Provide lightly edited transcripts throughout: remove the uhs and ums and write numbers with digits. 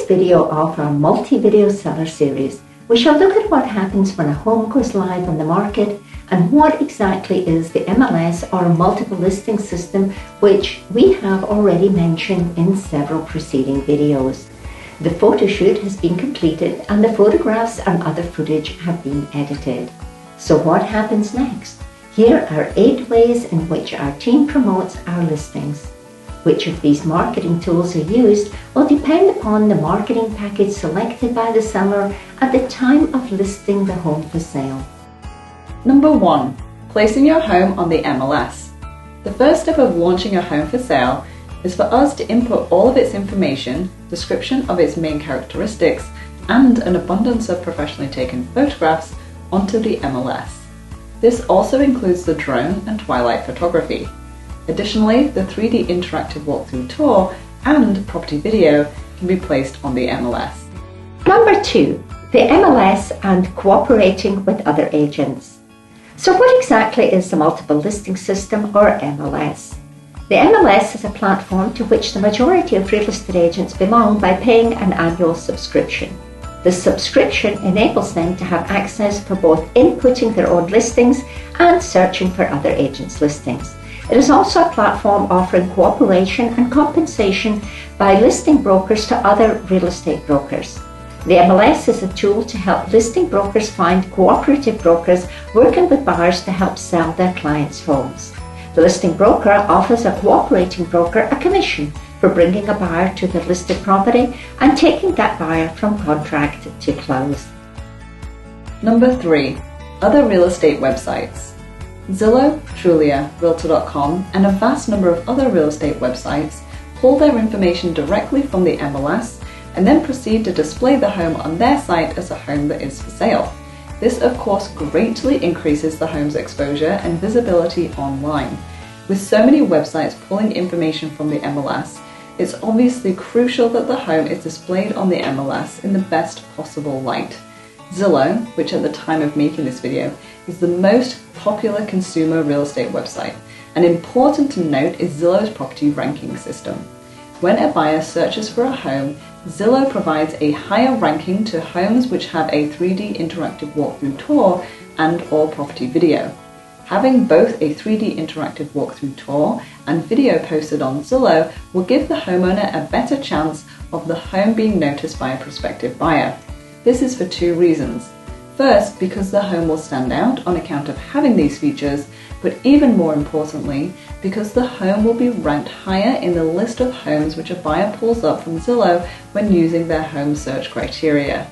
video of our multi-video seller series, we shall look at what happens when a home goes live on the market and what exactly is the MLS or multiple listing system, which we have already mentioned in several preceding videos. The photo shoot has been completed and the photographs and other footage have been edited. So what happens next? Here are 8 ways in which our team promotes our listings. Which of these marketing tools are used will depend upon the marketing package selected by the seller at the time of listing the home for sale. Number 1. Placing your home on the MLS. The first step of launching a home for sale is for us to input all of its information, description of its main characteristics, and an abundance of professionally taken photographs onto the MLS. This also includes the drone and twilight photography. Additionally, the 3D interactive walkthrough tour and property video can be placed on the MLS. Number 2. The MLS and cooperating with other agents. So what exactly is the multiple listing system or MLS? The MLS is a platform to which the majority of real estate agents belong by paying an annual subscription. The subscription enables them to have access for both inputting their own listings and searching for other agents' listings. It is also a platform offering cooperation and compensation by listing brokers to other real estate brokers. The MLS is a tool to help listing brokers find cooperative brokers working with buyers to help sell their clients' homes. The listing broker offers a cooperating broker a commission for bringing a buyer to the listed property and taking that buyer from contract to close. Number 3. Other real estate websites. Zillow, Trulia, Realtor.com, and a vast number of other real estate websites pull their information directly from the MLS and then proceed to display the home on their site as a home that is for sale. This, of course, greatly increases the home's exposure and visibility online. With so many websites pulling information from the MLS, it's obviously crucial that the home is displayed on the MLS in the best possible light. Zillow, which at the time of making this video is the most popular consumer real estate website, and important to note is Zillow's property ranking system. When a buyer searches for a home, Zillow provides a higher ranking to homes which have a 3D interactive walkthrough tour and or property video. Having both a 3D interactive walkthrough tour and video posted on Zillow will give the homeowner a better chance of the home being noticed by a prospective buyer. This is for 2 reasons. First, because the home will stand out on account of having these features, but even more importantly, because the home will be ranked higher in the list of homes which a buyer pulls up from Zillow when using their home search criteria.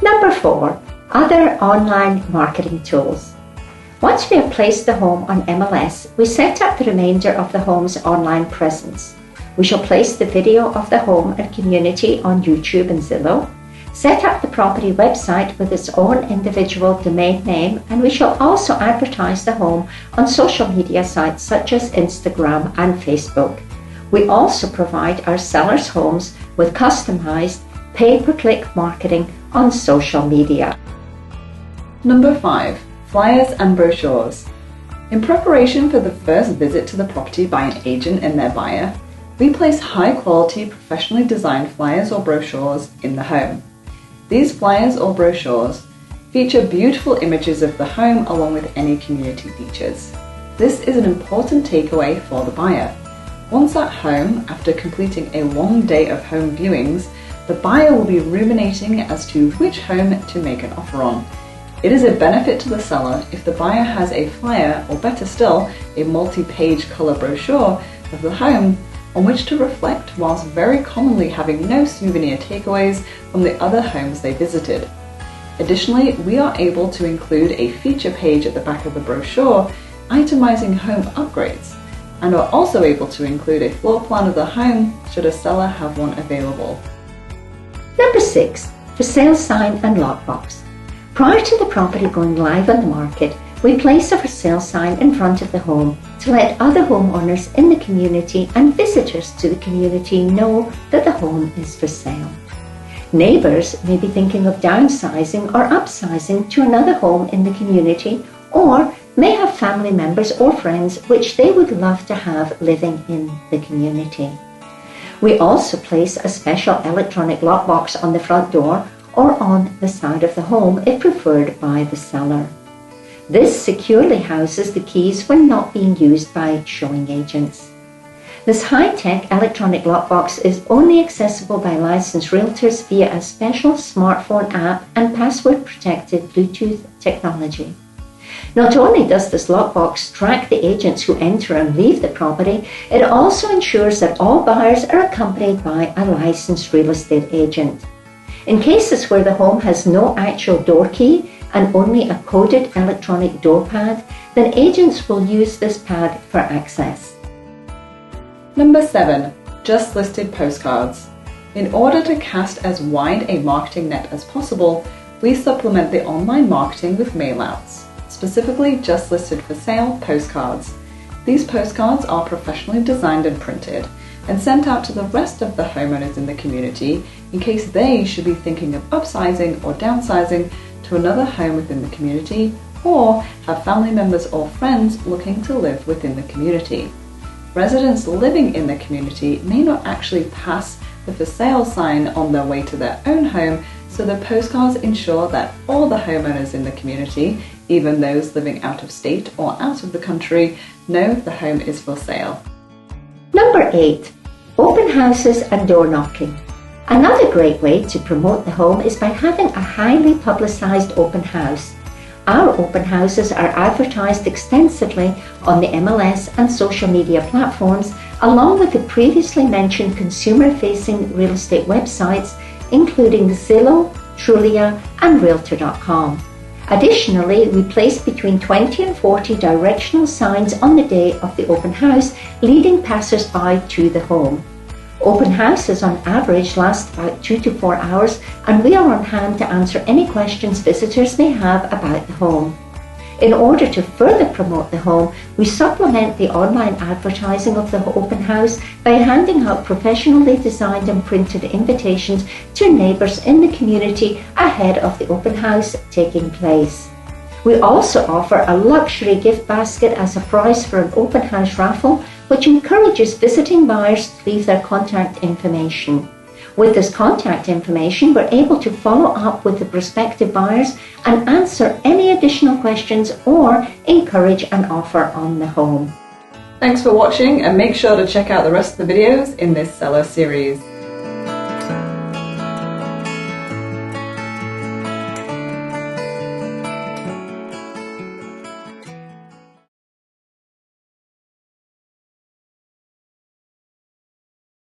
Number 4. Other online marketing tools. Once we have placed the home on MLS, we set up the remainder of the home's online presence. We shall place the video of the home and community on YouTube and Zillow, set up the property website with its own individual domain name, and we shall also advertise the home on social media sites such as Instagram and Facebook. We also provide our sellers' homes with customized pay-per-click marketing on social media. Number 5. Flyers and brochures. In preparation for the first visit to the property by an agent and their buyer, we place high-quality, professionally designed flyers or brochures in the home. These flyers or brochures feature beautiful images of the home along with any community features. This is an important takeaway for the buyer. Once at home, after completing a long day of home viewings, the buyer will be ruminating as to which home to make an offer on. It is a benefit to the seller if the buyer has a flyer, or better still, a multi-page color brochure of the home on which to reflect, whilst very commonly having no souvenir takeaways from the other homes they visited. Additionally, we are able to include a feature page at the back of the brochure itemizing home upgrades, and are also able to include a floor plan of the home should a seller have one available. Number 6. For sale sign and lockbox. Prior to the property going live on the market, we place a for sale sign in front of the home to let other homeowners in the community and visitors to the community know that the home is for sale. Neighbours may be thinking of downsizing or upsizing to another home in the community, or may have family members or friends which they would love to have living in the community. We also place a special electronic lockbox on the front door or on the side of the home if preferred by the seller. This securely houses the keys when not being used by showing agents. This high-tech electronic lockbox is only accessible by licensed realtors via a special smartphone app and password-protected Bluetooth technology. Not only does this lockbox track the agents who enter and leave the property, it also ensures that all buyers are accompanied by a licensed real estate agent. In cases where the home has no actual door key and only a coded electronic door pad, then agents will use this pad for access. Number 7. Just listed postcards. In order to cast as wide a marketing net as possible, we supplement the online marketing with mailouts, specifically just listed for sale postcards. These postcards are professionally designed and printed and sent out to the rest of the homeowners in the community in case they should be thinking of upsizing or downsizing to another home within the community, or have family members or friends looking to live within the community. Residents living in the community may not actually pass the for sale sign on their way to their own home, so the postcards ensure that all the homeowners in the community, even those living out of state or out of the country, know the home is for sale. Number 8. Open houses and door knocking. Another great way to promote the home is by having a highly publicized open house. Our open houses are advertised extensively on the MLS and social media platforms, along with the previously mentioned consumer-facing real estate websites, including Zillow, Trulia, and Realtor.com. Additionally, we place between 20 and 40 directional signs on the day of the open house, leading passers-by to the home. Open houses on average last about 2 to 4 hours, and we are on hand to answer any questions visitors may have about the home. In order to further promote the home, we supplement the online advertising of the open house by handing out professionally designed and printed invitations to neighbours in the community ahead of the open house taking place. We also offer a luxury gift basket as a prize for an open house raffle, which encourages visiting buyers to leave their contact information. With this contact information, we're able to follow up with the prospective buyers and answer any additional questions or encourage an offer on the home. Thanks for watching, and make sure to check out the rest of the videos in this seller series.